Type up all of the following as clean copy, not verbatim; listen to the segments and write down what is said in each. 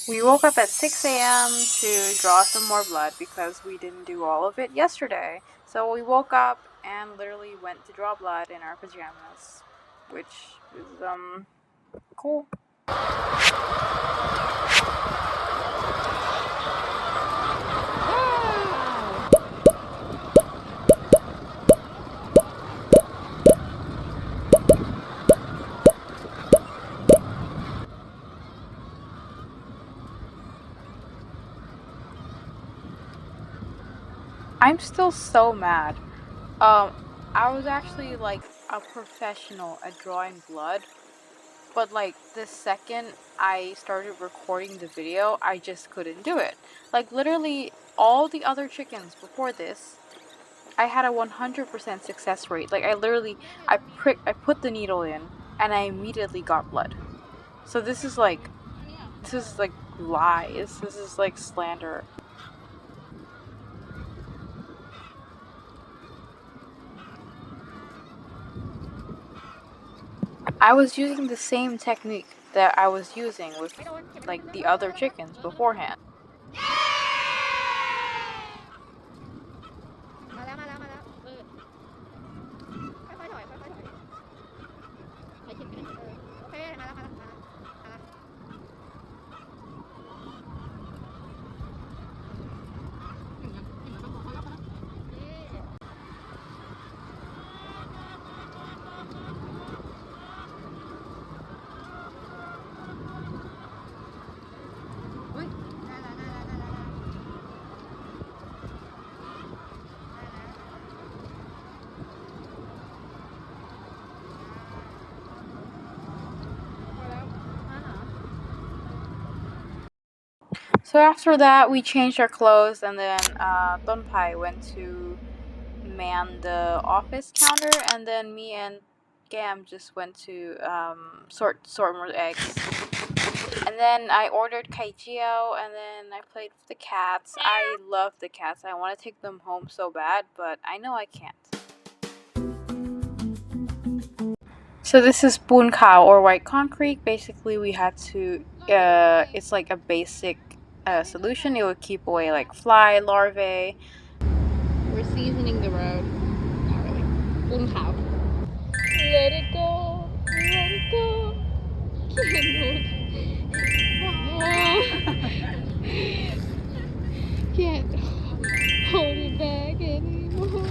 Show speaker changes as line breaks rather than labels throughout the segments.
We woke up at 6 a.m. to draw some more blood because we didn't do all of it yesterday. So we woke up and literally went to draw blood in our pajamas, which is cool. I'm still so mad. I was actually like a professional at drawing blood, but like the second I started recording the video, I just couldn't do it. Like literally all the other chickens before this, I had a 100% success rate. Like I put the needle in and I immediately got blood. So this is like lies. This is like slander. I was using the same technique that I was using with like the other chickens beforehand. So after that, we changed our clothes, and then Donpai went to man the office counter, and then me and Gam just went to sort more eggs. And then I ordered Kaijiao, and then I played with the cats. I love the cats. I want to take them home so bad, but I know I can't. So this is Bun Kao, or white concrete. Basically, we had to, it's like a basic solution. It would keep away like fly larvae. We're seasoning the road. Not really. Bun Kao. Let it go. Let it go. Can't hold it back anymore.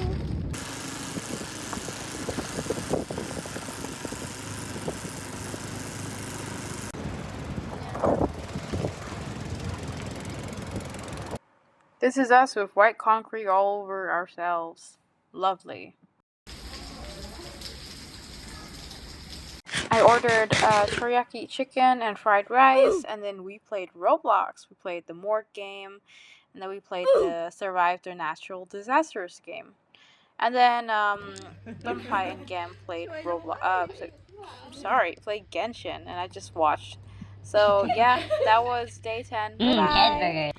This is us with white concrete all over ourselves. Lovely. I ordered teriyaki chicken and fried rice, and then we played Roblox. We played the Morgue game, and then we played the Survive the Natural Disasters game. And then Gunpai and Gam played Roblox. Played Genshin, and I just watched. So yeah, that was day 10. Bye bye.